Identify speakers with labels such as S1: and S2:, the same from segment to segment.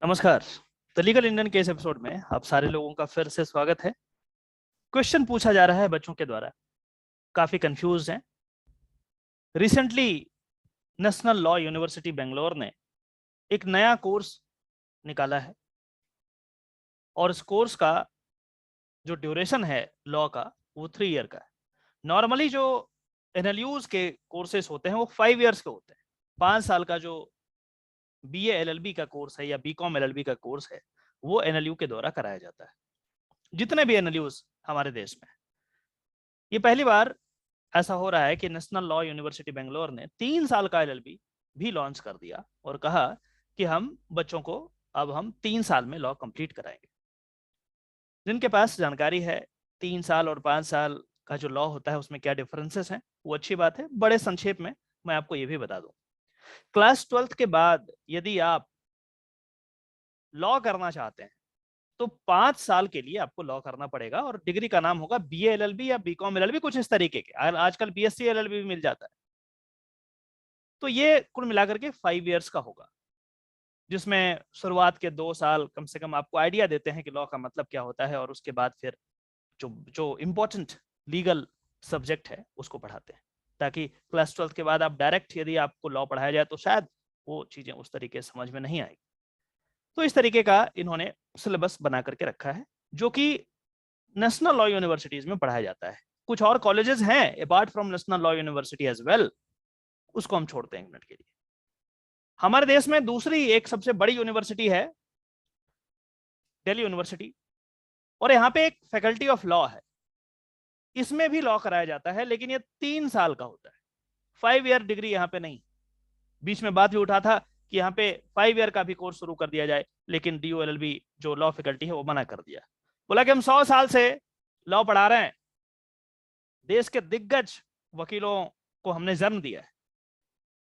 S1: नमस्कार। The legal Indian case episode में आप सारे लोगों का फिर से स्वागत है। क्वेश्चन पूछा जा रहा है बच्चों के द्वारा, काफी कंफ्यूज हैं। Recently national law university Bangalore ने एक नया कोर्स निकाला है और इस कोर्स का जो ड्यूरेशन है लॉ का वो 3 ईयर का है। नॉर्मली जो एनएलयूज के कोर्सेस होते हैं वो 5 ईयर्स के होते हैं। 5 साल का जो बीए एलएलबी का कोर्स है या बीकॉम एलएलबी का कोर्स है वो एनएलयू के द्वारा कराया जाता है। जितने भी एनएलयूज हमारे देश में, ये पहली बार ऐसा हो रहा है कि नेशनल लॉ यूनिवर्सिटी बेंगलोर ने 3 साल का एलएलबी भी लॉन्च कर दिया और कहा कि हम बच्चों को अब हम 3 साल में लॉ कंप्लीट कराएंगे। जिनके पास जानकारी है 3 साल और 5 साल का जो लॉ होता है उसमें क्या डिफरेंसेस हैं वो अच्छी बात है। बड़े संक्षेप में मैं आपको ये भी बता दूं, क्लास 12th के बाद यदि आप लॉ करना चाहते हैं तो 5 साल के लिए आपको लॉ करना पड़ेगा और डिग्री का नाम होगा बीए एलएलबी या बीकॉम एलएलबी, कुछ इस तरीके के। आजकल बीएससी एलएलबी भी मिल जाता है। तो ये कुल मिलाकर के 5 इयर्स का होगा, जिसमें शुरुआत के 2 साल कम से कम आपको आइडिया देते हैं कि लॉ का मतलब क्या होता है और उसके बाद फिर जो जो इम्पोर्टेंट लीगल सब्जेक्ट है उसको पढ़ाते हैं, ताकि क्लास 12th के बाद आप डायरेक्ट यदि आपको लॉ पढ़ाया जाए तो शायद वो चीजें उस तरीके से समझ में नहीं आएगी। तो इस तरीके का इन्होंने सिलेबस बना करके रखा है जो कि नेशनल लॉ यूनिवर्सिटीज में पढ़ाया जाता है। कुछ और कॉलेजेस हैं apart from national law university as well, उसको हम छोड़ते हैं एक मिनट के लिए। हमारे देश में दूसरी एक सबसे बड़ी यूनिवर्सिटी है दिल्ली यूनिवर्सिटी, और यहाँ पे एक फैकल्टी ऑफ लॉ है। इसमें भी लॉ कराया जाता है, लेकिन ये 3 साल का होता है। 5 ईयर डिग्री यहाँ पे नहीं। बीच में बात भी उठा था कि यहाँ पे 5 ईयर का भी कोर्स शुरू कर दिया जाए, लेकिन DOLLB जो लॉ फैकल्टी है वो मना कर दिया। बोला कि हम 100 साल से लॉ पढ़ा रहे हैं, देश के दिग्गज वकीलों को हमने जन्म दिया है,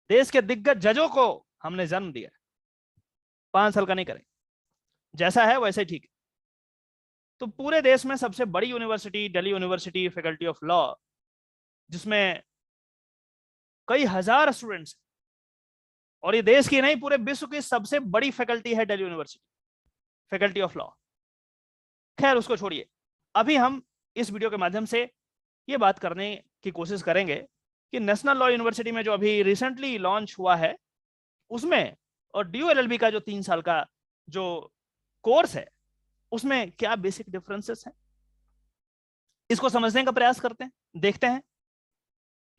S1: देश के दिग्गज जजों को हमने जन्म दिया है, 5 साल का नहीं करें, जैसा है वैसे ठीक है। तो पूरे देश में सबसे बड़ी university Delhi university faculty of law, जिसमें कई हजार स्टूडेंट्स, और ये देश की नहीं पूरे विश्व की सबसे बड़ी फैकल्टी है Delhi university faculty of law. खैर उसको छोड़िए, अभी हम इस वीडियो के माध्यम से ये बात करने की कोशिश करेंगे कि नेशनल लॉ यूनिवर्सिटी में जो अभी रिसेंटली लॉन्च हुआ है उसमें और DOLLB का जो 3 साल का जो कोर्स है उसमें क्या बेसिक डिफरेंसेस हैं, इसको समझने का प्रयास करते हैं, देखते हैं।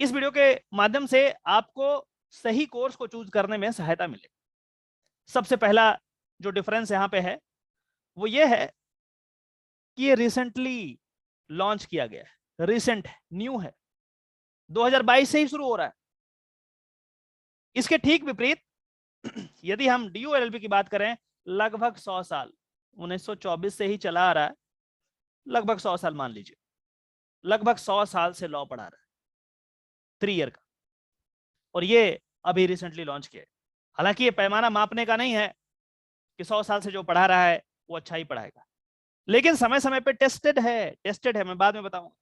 S1: इस वीडियो के माध्यम से आपको सही कोर्स को चूज करने में सहायता मिले। सबसे पहला जो डिफरेंस यहां पे है वो ये है कि ये रिसेंटली लॉन्च किया गया है, रिसेंट है, न्यू है, 2022 से ही शुरू हो रहा है। इसके ठीक विपरीत यदि हम DOLLB की बात करें, लगभग 100 साल 1924 से ही चला आ रहा है, लगभग 100 साल मान लीजिए, लगभग 100 साल से लॉ पढ़ा रहा है 3 ईयर का, और ये अभी रिसेंटली लॉन्च किया है। हालांकि ये पैमाना मापने का नहीं है कि 100 साल से जो पढ़ा रहा है वो अच्छा ही पढ़ाएगा, लेकिन समय समय पे टेस्टेड है, मैं बाद में बताऊंगा।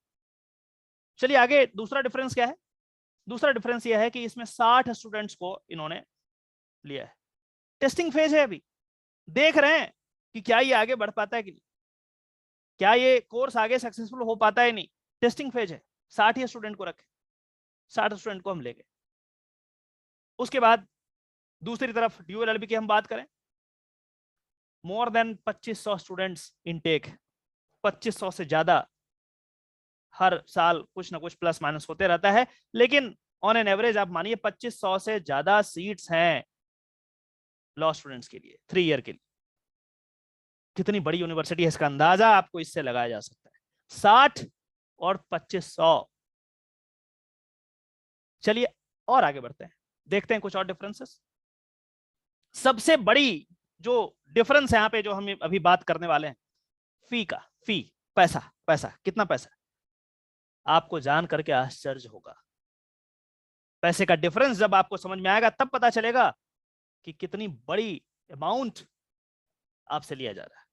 S1: चलिए आगे, दूसरा डिफरेंस क्या है? दूसरा डिफरेंस यह है कि इसमें 60 स्टूडेंट्स को इन्होंने लिया है। टेस्टिंग फेज है, अभी देख रहे हैं कि क्या ये आगे बढ़ पाता है कि नहीं, क्या ये कोर्स आगे सक्सेसफुल हो पाता है नहीं। टेस्टिंग फेज है, 60 ही स्टूडेंट को रखे, 60 स्टूडेंट को हम ले गए। उसके बाद दूसरी तरफ DOLLB की हम बात करें, मोर देन 2500 स्टूडेंट्स इनटेक, 2500 से ज्यादा हर साल कुछ ना कुछ प्लस माइनस होते रहता है, लेकिन ऑन एन एवरेज आप मानिए 2500 से ज्यादा सीट्स हैं लॉ स्टूडेंट्स के लिए 3 ईयर के लिए। कितनी बड़ी यूनिवर्सिटी है इसका अंदाजा आपको इससे लगाया जा सकता है, 60 और 2500। चलिए और आगे बढ़ते हैं, देखते हैं कुछ और डिफरेंसेस। सबसे बड़ी जो डिफरेंस यहाँ पे जो हम अभी बात करने वाले हैं, फी का, फी, पैसा, पैसा कितना पैसा, आपको जान करके आश्चर्य होगा। पैसे का डिफरेंस जब आपको समझ में आएगा तब पता चलेगा कि कितनी बड़ी अमाउंट आपसे लिया जा रहा है।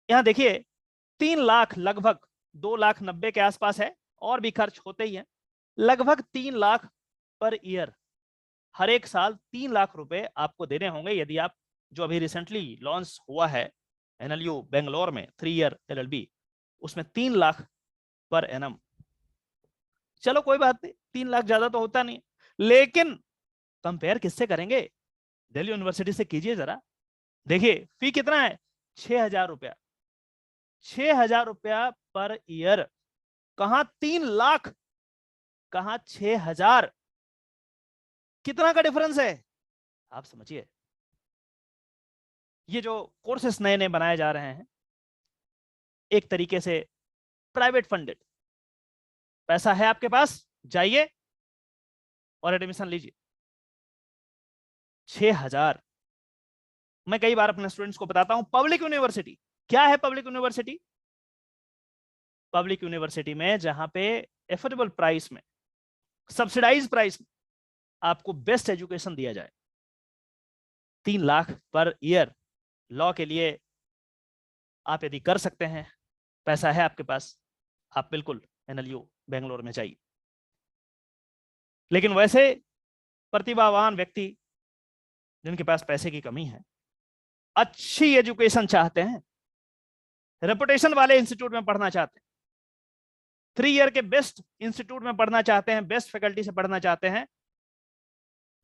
S1: यहां देखिए 3 लाख, लगभग 2,90,000 के आसपास है, और भी खर्च होते ही हैं, लगभग 3 लाख पर ईयर। हर एक साल 3 लाख रुपए आपको देने होंगे यदि आप जो अभी रिसेंटली लॉन्च हुआ है NLU बेंगलोर में 3 ईयर LLB, उसमें 3 लाख पर एनम। चलो कोई बात नहीं, 3 लाख ज्यादा तो होता नहीं, लेकिन कंपेयर किससे करेंगे? दिल्ली यूनिवर्सिटी से कीजिए जरा। देखिए फी कितना है, 6,000 रुपया। 6,000 रुपया पर ईयर, कहां 3 लाख, कहां 6,000, कितना का डिफरेंस है आप समझिए। ये जो कोर्सेस नए नए बनाए जा रहे हैं, एक तरीके से प्राइवेट फंडेड, पैसा है आपके पास, जाइए और एडमिशन लीजिए। 6,000। मैं कई बार अपने स्टूडेंट्स को बताता हूं, पब्लिक यूनिवर्सिटी क्या है? पब्लिक यूनिवर्सिटी, पब्लिक यूनिवर्सिटी में जहां पे एफोर्डेबल प्राइस में, सब्सिडाइज प्राइस में आपको बेस्ट एजुकेशन दिया जाए। 3 लाख पर ईयर लॉ के लिए आप यदि कर सकते हैं, पैसा है आपके पास, आप बिल्कुल NLU बेंगलोर में जाइए। लेकिन वैसे प्रतिभावान व्यक्ति जिनके पास पैसे की कमी है, अच्छी एजुकेशन चाहते हैं, रेपुटेशन वाले इंस्टीट्यूट में पढ़ना चाहते हैं, 3 ईयर के बेस्ट इंस्टीट्यूट में पढ़ना चाहते हैं, बेस्ट फैकल्टी से पढ़ना चाहते हैं,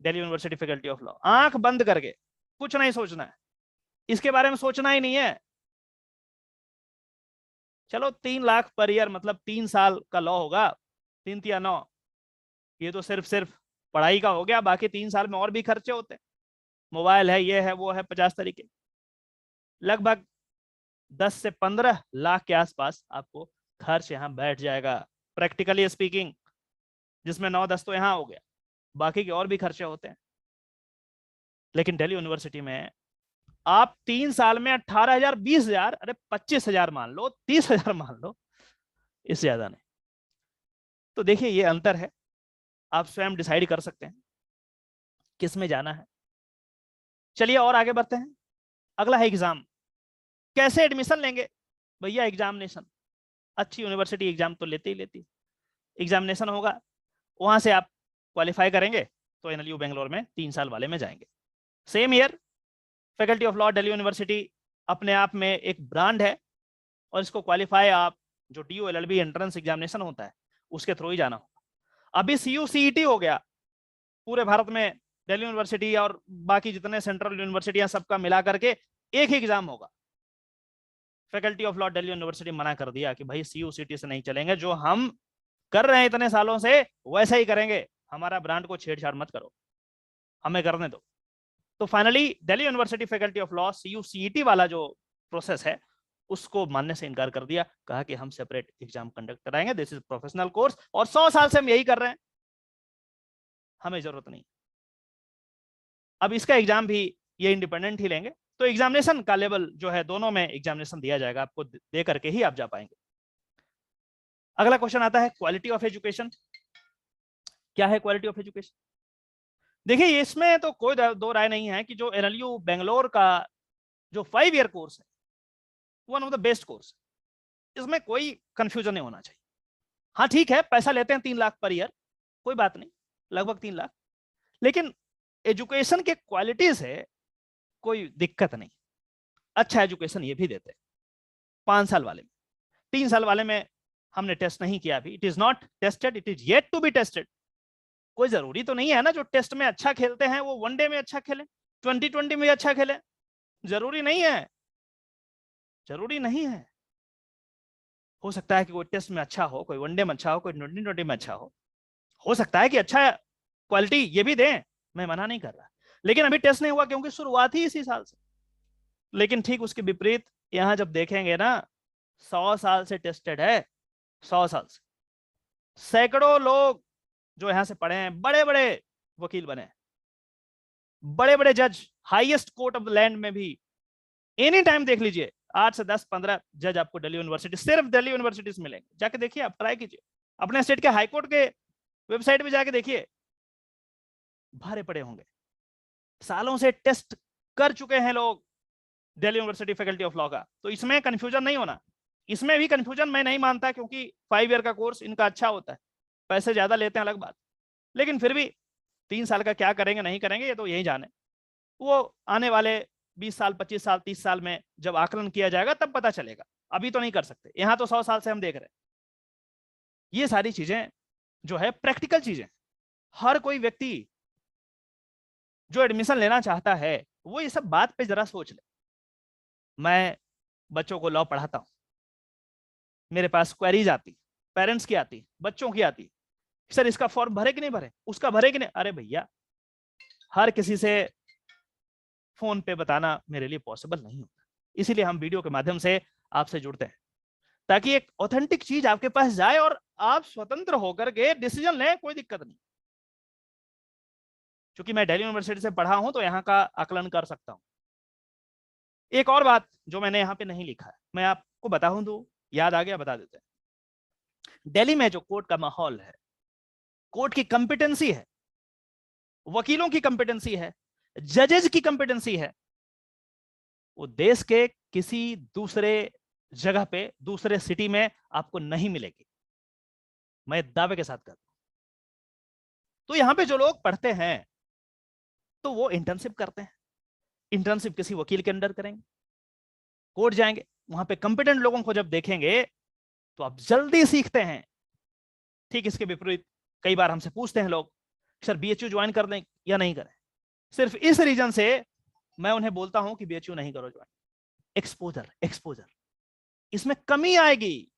S1: Delhi university faculty of law. आंख बंद करके, कुछ नहीं सोचना है, इसके बारे में सोचना ही नहीं है। चलो 3 लाख पर ईयर मतलब 3 साल का लॉ होगा, 3 या 9, ये तो सिर्फ पढ़ाई का हो गया, बाकी 3 साल में और भी खर्चे होते हैं, मोबाइल है, ये है, वो है, 50 तरीके। लगभग 10 से 15 लाख के आसपास आपको खर्च यहाँ बैठ जाएगा, प्रैक्टिकली स्पीकिंग, जिसमें 9-10 तो यहाँ हो गया, बाकी के और भी खर्चे होते हैं। लेकिन दिल्ली यूनिवर्सिटी में आप 3 साल में 18,000, 20,000, अरे 25,000 मान लो, 30,000 मान लो, इससे ज्यादा नहीं। तो देखिए ये अंतर है, आप स्वयं डिसाइड कर सकते हैं किस में जाना है। चलिए और आगे बढ़ते हैं। अगला है एग्जाम। कैसे एडमिशन लेंगे? भैया एग्जामिनेशन, अच्छी यूनिवर्सिटी एग्जाम तो लेती ही लेती, एग्जामिनेशन होगा, वहां से आप क्वालिफाई करेंगे तो NLU बेंगलोर में 3 साल वाले में जाएंगे। Same year faculty of law Delhi university अपने आप में एक ब्रांड है, और इसको क्वालिफाई आप जो DU LLB एंट्रेंस एग्जामिनेशन होता है उसके थ्रू ही जाना होगा। अभी CU CET हो गया, पूरे भारत में दिल्ली यूनिवर्सिटी और बाकी जितने सेंट्रल यूनिवर्सिटियां सबका मिला करके एक ही एग्जाम होगा। Faculty of law Delhi university मना कर दिया कि भाई CU CET से नहीं चलेंगे, जो हम कर रहे हैं इतने सालों से वैसा ही करेंगे, हमारा ब्रांड को छेड़छाड़ मत करो, हमें करने दो। तो finally Delhi university faculty of law CU CET वाला जो प्रोसेस है उसको मानने से इनकार कर दिया, कहा कि हम सेपरेट एग्जाम कंडक्ट कराएंगे, दिस इज प्रोफेशनल कोर्स, और 100 साल से हम यही कर रहे हैं, हमें जरूरत नहीं। अब इसका एग्जाम भी ये इंडिपेंडेंट ही लेंगे, तो एग्जामिनेशन का लेवल जो है, दोनों में एग्जामिनेशन दिया जाएगा, आपको दे करके ही आप जा पाएंगे। अगला क्वेश्चन आता है क्वालिटी ऑफ एजुकेशन। क्या है क्वालिटी ऑफ एजुकेशन? देखिए इसमें तो कोई दो राय नहीं है कि जो NLU बेंगलोर का जो 5 ईयर कोर्स है, one of the best course, इसमें कोई कंफ्यूजन नहीं होना चाहिए। हाँ ठीक है, पैसा लेते हैं 3 लाख पर ईयर, कोई बात नहीं, लगभग 3 लाख, लेकिन एजुकेशन के क्वालिटी से कोई दिक्कत नहीं, अच्छा एजुकेशन ये भी देते हैं। 5 साल वाले में, 3 साल वाले में हमने टेस्ट नहीं किया अभी, it is not tested, it is yet to be tested. कोई जरूरी तो नहीं है ना जो टेस्ट में अच्छा खेलते हैं वो वनडे में अच्छा खेले, 2020 में अच्छा खेले, जरूरी नहीं है, जरूरी नहीं है। हो सकता है कि कोई टेस्ट में अच्छा हो, कोई वनडे में अच्छा हो, कोई 2020 में अच्छा हो सकता है कि अच्छा क्वालिटी ये भी दें, मैं मना नहीं कर रहा, लेकिन अभी टेस्ट नहीं हुआ क्योंकि शुरुआत ही इसी साल से। लेकिन ठीक उसके विपरीत यहां जब देखेंगे ना, 100 साल से टेस्टेड है, 100 साल से, सैकड़ों लोग जो यहां से पढ़े हैं, बड़े बड़े वकील बने, बड़े बड़े जज, highest court of the land में भी एनी टाइम देख लीजिए 8 से 10-15 जज आपको दिल्ली यूनिवर्सिटी, सिर्फ दिल्ली यूनिवर्सिटी से मिलेंगे, जाके देखिए, आप ट्राई कीजिए, अपने स्टेट के हाईकोर्ट के वेबसाइट पे जाके देखिए, भरे पड़े होंगे, सालों से टेस्ट कर चुके हैं लोग Delhi university faculty of law का। तो इसमें कंफ्यूजन नहीं होना, इसमें भी कंफ्यूजन मैं नहीं मानता, क्योंकि 5 ईयर का कोर्स इनका अच्छा होता है, पैसे ज्यादा लेते हैं अलग बात, लेकिन फिर भी 3 साल का क्या करेंगे नहीं करेंगे ये तो यही जाने, वो आने वाले 20 साल, 25 साल, 30 साल में जब आकलन किया जाएगा तब पता चलेगा, अभी तो नहीं कर सकते। यहां तो 100 साल से हम देख रहे हैं। ये सारी चीजें जो है प्रैक्टिकल चीजें, हर कोई व्यक्ति जो एडमिशन लेना चाहता है वो ये सब बात पे जरा सोच ले। मैं बच्चों को लॉ पढ़ाता हूं, मेरे पास क्वेरीज आती, पेरेंट्स की आती, बच्चों की आती, सर इसका फॉर्म भरे कि नहीं भरे, उसका भरे कि नहीं। अरे भैया, हर किसी से फोन पे बताना मेरे लिए पॉसिबल नहीं होता, इसीलिए हम वीडियो के माध्यम से आपसे जुड़ते हैं, ताकि एक ऑथेंटिक चीज आपके पास जाए और आप स्वतंत्र होकर के डिसीजन लें, कोई दिक्कत नहीं। क्योंकि मैं दिल्ली यूनिवर्सिटी से पढ़ा हूं तो यहाँ का आकलन कर सकता हूं। एक और बात जो मैंने यहाँ पे नहीं लिखा है, मैं आपको बताऊं तो याद आ गया, बता देते हैं। दिल्ली में जो कोर्ट का माहौल है, कोर्ट की कंपिटेंसी है, वकीलों की कंपिटेंसी है, जजेस की कंपिटेंसी है, वो देश के किसी दूसरे जगह पे, दूसरे सिटी में आपको नहीं मिलेगी, मैं दावे के साथ कहता हूं। तो यहां पे जो लोग पढ़ते हैं तो वो इंटर्नशिप करते हैं, इंटर्नशिप किसी वकील के अंडर करेंगे, कोर्ट जाएंगे, वहां पे कंपिटेंट लोगों को जब देखेंगे तो आप जल्दी सीखते हैं। ठीक इसके विपरीत कई बार हमसे पूछते हैं लोग, सर बीएचयू ज्वाइन कर लें या नहीं करें। सिर्फ इस रीजन से मैं उन्हें बोलता हूं कि बीएचयू नहीं करो ज्वाइन। एक्सपोजर, एक्सपोजर इसमें कमी आएगी।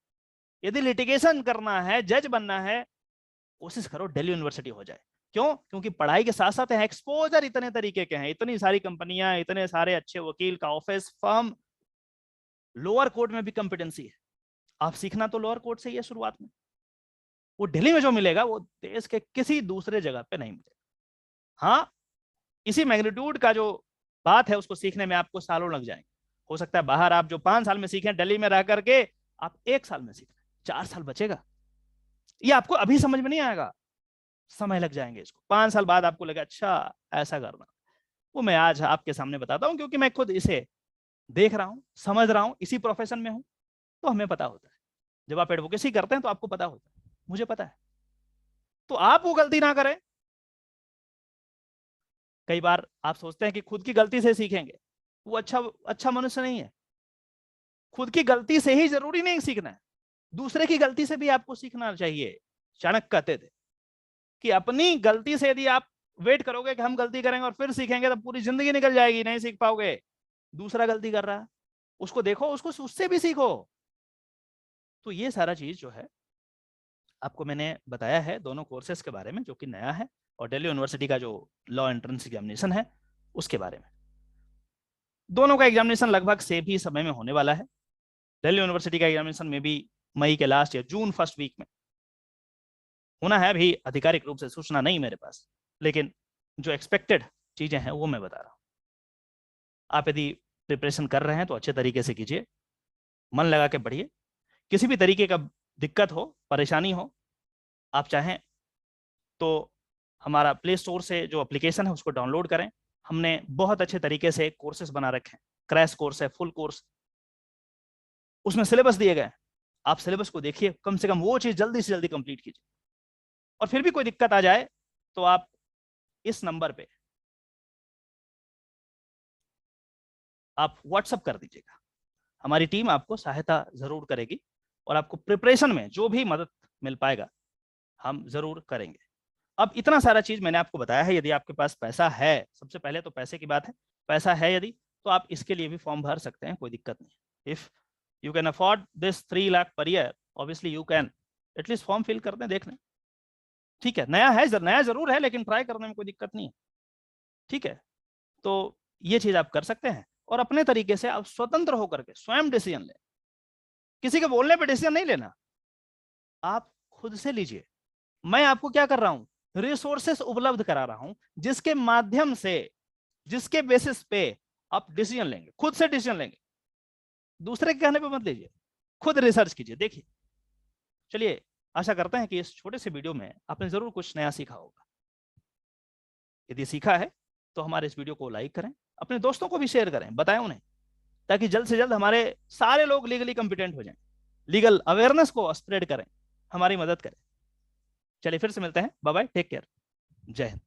S1: यदि लिटिगेशन करना है, जज बनना है, कोशिश करो दिल्ली यूनिवर्सिटी हो जाए। क्यों? क्योंकि पढ़ाई के साथ साथ एक्सपोजर इतने तरीके के हैं, इतनी सारी कंपनियां, इतने सारे अच्छे वकील का ऑफिस, फर्म, लोअर कोर्ट में भी कंपिटेंसी है। आप सीखना तो लोअर कोर्ट से ही है शुरुआत में, वो दिल्ली में जो मिलेगा वो देश के किसी दूसरे जगह पे नहीं मिलेगा। हाँ, इसी मैग्नीट्यूड का जो बात है उसको सीखने में आपको सालों लग जाएंगे। हो सकता है बाहर आप जो 5 साल में सीखें, दिल्ली में रह करके आप 1 साल में सीख, 4 साल बचेगा। ये आपको अभी समझ में नहीं आएगा, समय लग जाएंगे इसको। 5 साल बाद आपको लगा अच्छा ऐसा करना। वो मैं आज आपके सामने बताता हूं, क्योंकि मैं खुद इसे देख रहा हूं, समझ रहा हूं, इसी प्रोफेशन में हूं, तो हमें पता होता है। जब आप एडवोकेसी करते हैं तो आपको पता होता है, मुझे पता है। तो आप वो गलती ना करें। कई बार आप सोचते हैं कि खुद की गलती से सीखेंगे, वो अच्छा मनुष्य नहीं है। खुद की गलती से ही जरूरी नहीं सीखना है, दूसरे की गलती से भी आपको सीखना चाहिए। चाणक्य कहते थे कि अपनी गलती से यदि आप वेट करोगे कि हम गलती करेंगे और फिर सीखेंगे, तो पूरी जिंदगी निकल जाएगी, नहीं सीख पाओगे। दूसरा गलती कर रहा है, उसको देखो, उसको उससे भी सीखो। तो ये सारा चीज जो है आपको मैंने बताया है दोनों कोर्सेज के बारे में, जो कि नया है, और दिल्ली यूनिवर्सिटी का जो लॉ एंट्रेंस एग्जामिनेशन है उसके बारे में। दोनों का एग्जामिनेशन लगभग सेम ही समय में होने वाला है। दिल्ली यूनिवर्सिटी का एग्जामिनेशन में भी मई के लास्ट या जून फर्स्ट वीक में होना है। अभी आधिकारिक रूप से सूचना नहीं मेरे पास, लेकिन जो एक्सपेक्टेड चीजें हैं वो मैं बता रहा हूँ। आप यदि प्रिपरेशन कर रहे हैं तो अच्छे तरीके से कीजिए, मन लगा के पढ़िए। किसी भी तरीके का दिक्कत हो, परेशानी हो, आप चाहें तो हमारा प्ले स्टोर से जो एप्लीकेशन है उसको डाउनलोड करें। हमने बहुत अच्छे तरीके से कोर्सेज बना रखे हैं, क्रैश कोर्स है, फुल कोर्स, उसमें सिलेबस दिए गए। आप सिलेबस को देखिए, कम से कम वो चीज जल्दी से जल्दी कंप्लीट कीजिए। और फिर भी कोई दिक्कत आ जाए तो आप इस नंबर पे आप व्हाट्सअप कर दीजिएगा, हमारी टीम आपको सहायता जरूर करेगी और आपको प्रिपरेशन में जो भी मदद मिल पाएगा हम जरूर करेंगे। अब इतना सारा चीज मैंने आपको बताया है। यदि आपके पास पैसा है, सबसे पहले तो पैसे की बात है, पैसा है यदि, तो आप इसके लिए भी फॉर्म भर सकते हैं, कोई दिक्कत नहीं। If you can afford this 3 lakh per year, obviously you can at least form fill कर दें, देख लें। ठीक है, नया है, नया जरूर है, लेकिन ट्राई करने में कोई दिक्कत नहीं है। ठीक है, तो ये चीज आप कर सकते हैं और अपने तरीके से आप स्वतंत्र होकर के स्वयं डिसीजन लें। किसी के बोलने पे डिसीजन नहीं लेना, आप खुद से लीजिए। मैं आपको क्या कर रहा हूं, रिसोर्सेस उपलब्ध करा रहा हूं, जिसके माध्यम से, जिसके बेसिस पे आप डिसीजन लेंगे, खुद से डिसीजन लेंगे। दूसरे के कहने पे मत लीजिए, खुद रिसर्च कीजिए, देखिए। चलिए, आशा करते हैं कि इस छोटे से वीडियो में आपने जरूर कुछ नया सीखा होगा। यदि सीखा है तो हमारे इस वीडियो को लाइक करें, अपने दोस्तों को भी शेयर करें, बताएं उन्हें, ताकि जल्द से जल्द हमारे सारे लोग लीगली कंपिटेंट हो जाएं। लीगल अवेयरनेस को स्प्रेड करें, हमारी मदद करें। चलिए फिर से मिलते हैं, बाय बाय, टेक केयर, जय हिंद।